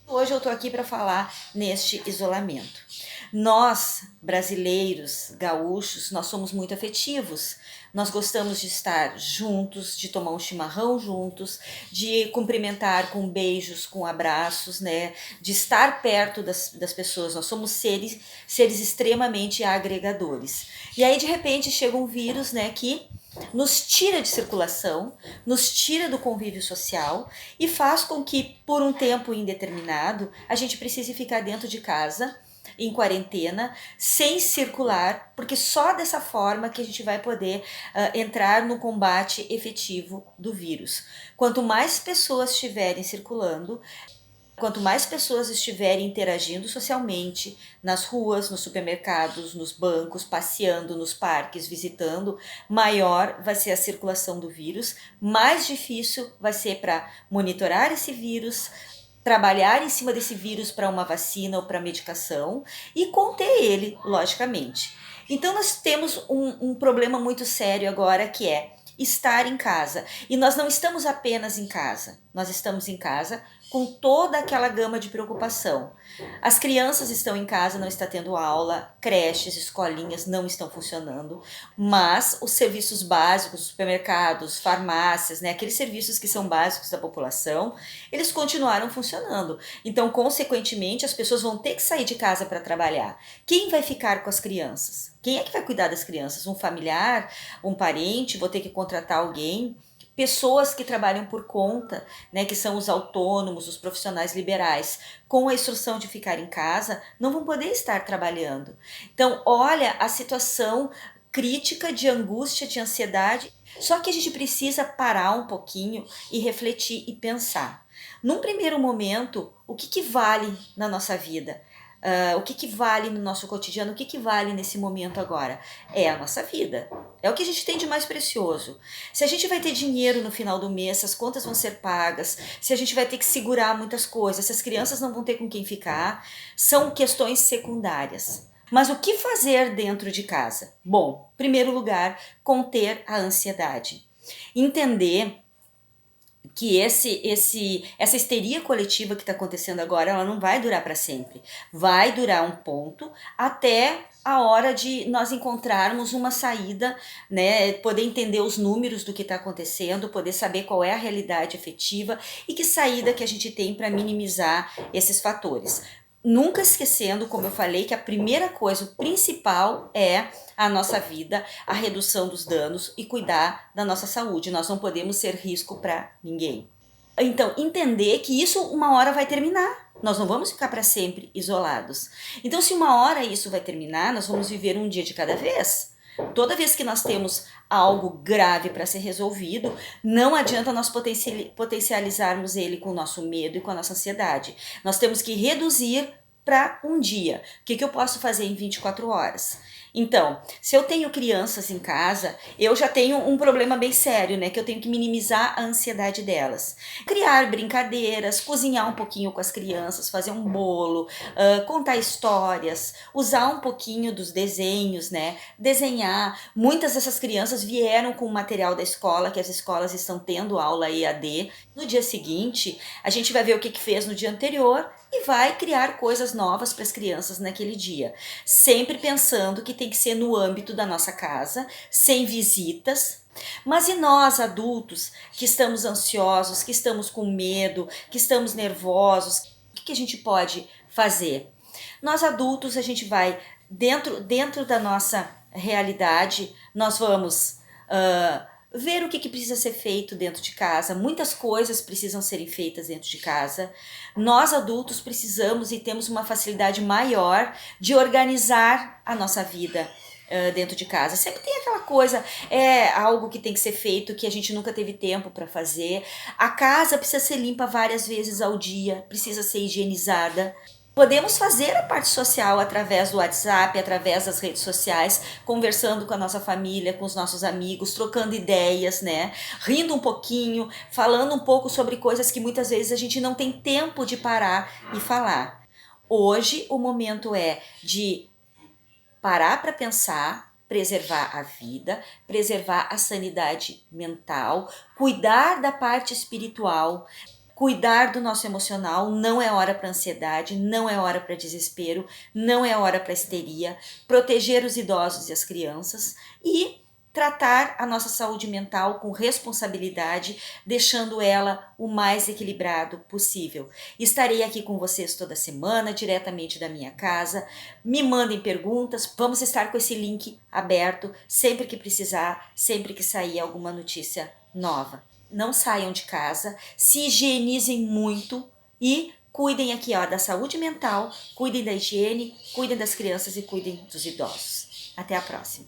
Hoje eu estou aqui para falar neste isolamento. Nós, brasileiros, gaúchos, nós somos muito afetivos. Nós gostamos de estar juntos, de tomar um chimarrão juntos, de cumprimentar com beijos, com abraços, né? De estar perto das pessoas. Nós somos seres extremamente agregadores. E aí, de repente, chega um vírus, né, que nos tira de circulação, nos tira do convívio social e faz com que, por um tempo indeterminado, a gente precise ficar dentro de casa, em quarentena, sem circular, porque só dessa forma que a gente vai poder entrar no combate efetivo do vírus. Quanto mais pessoas estiverem circulando, quanto mais pessoas estiverem interagindo socialmente, nas ruas, nos supermercados, nos bancos, passeando, nos parques, visitando, maior vai ser a circulação do vírus, mais difícil vai ser para monitorar esse vírus, trabalhar em cima desse vírus para uma vacina ou para medicação e conter ele, logicamente. Então nós temos um problema muito sério agora, que é estar em casa. E nós não estamos apenas em casa, nós estamos em casa com toda aquela gama de preocupação. As crianças estão em casa, não está tendo aula, creches, escolinhas não estão funcionando, mas os serviços básicos, supermercados, farmácias, né, aqueles serviços que são básicos da população, eles continuaram funcionando. Então, consequentemente, as pessoas vão ter que sair de casa para trabalhar. Quem vai ficar com as crianças? Quem é que vai cuidar das crianças? Um familiar? Um parente? Vou ter que contratar alguém? Pessoas que trabalham por conta, né, que são os autônomos, os profissionais liberais, com a instrução de ficar em casa, não vão poder estar trabalhando. Então, olha a situação crítica de angústia, de ansiedade. Só que a gente precisa parar um pouquinho e refletir e pensar. Num primeiro momento, o que vale na nossa vida? O que vale no nosso cotidiano? O que vale nesse momento agora? É a nossa vida. É o que a gente tem de mais precioso. Se a gente vai ter dinheiro no final do mês, se as contas vão ser pagas, se a gente vai ter que segurar muitas coisas, se as crianças não vão ter com quem ficar, são questões secundárias. Mas o que fazer dentro de casa? Bom, em primeiro lugar, conter a ansiedade. Entender que essa histeria coletiva que está acontecendo agora, ela não vai durar para sempre. Vai durar um ponto até a hora de nós encontrarmos uma saída, né? Poder entender os números do que está acontecendo, poder saber qual é a realidade efetiva e que saída que a gente tem para minimizar esses fatores. Nunca esquecendo, como eu falei, que a primeira coisa, o principal é a nossa vida, a redução dos danos e cuidar da nossa saúde. Nós não podemos ser risco para ninguém. Então, entender que isso uma hora vai terminar. Nós não vamos ficar para sempre isolados. Então, se uma hora isso vai terminar, nós vamos viver um dia de cada vez. Toda vez que nós temos algo grave para ser resolvido, não adianta nós potencializarmos ele com o nosso medo e com a nossa ansiedade. Nós temos que reduzir para um dia. O que eu posso fazer em 24 horas? Então, se eu tenho crianças em casa, eu já tenho um problema bem sério, né? Que eu tenho que minimizar a ansiedade delas. Criar brincadeiras, cozinhar um pouquinho com as crianças, fazer um bolo, contar histórias, usar um pouquinho dos desenhos, né? Desenhar. Muitas dessas crianças vieram com o material da escola, que as escolas estão tendo aula EAD. No dia seguinte, a gente vai ver o que fez no dia anterior e vai criar coisas novas para as crianças naquele dia. Sempre pensando que tem que ser no âmbito da nossa casa, sem visitas. Mas e nós, adultos, que estamos ansiosos, que estamos com medo, que estamos nervosos, o que a gente pode fazer? Nós, adultos, a gente vai, dentro da nossa realidade, nós vamos ver o que precisa ser feito dentro de casa. Muitas coisas precisam serem feitas dentro de casa. Nós, adultos, precisamos e temos uma facilidade maior de organizar a nossa vida dentro de casa. Sempre tem aquela coisa, é algo que tem que ser feito, que a gente nunca teve tempo para fazer. A casa precisa ser limpa várias vezes ao dia, precisa ser higienizada. Podemos fazer a parte social através do WhatsApp, através das redes sociais, conversando com a nossa família, com os nossos amigos, trocando ideias, né? Rindo um pouquinho, falando um pouco sobre coisas que muitas vezes a gente não tem tempo de parar e falar. Hoje o momento é de parar para pensar, preservar a vida, preservar a sanidade mental, cuidar da parte espiritual, cuidar do nosso emocional, não é hora para ansiedade, não é hora para desespero, não é hora para histeria, proteger os idosos e as crianças e tratar a nossa saúde mental com responsabilidade, deixando ela o mais equilibrado possível. Estarei aqui com vocês toda semana, diretamente da minha casa. Me mandem perguntas, vamos estar com esse link aberto sempre que precisar, sempre que sair alguma notícia nova. Não saiam de casa, se higienizem muito e cuidem aqui da saúde mental, cuidem da higiene, cuidem das crianças e cuidem dos idosos. Até a próxima!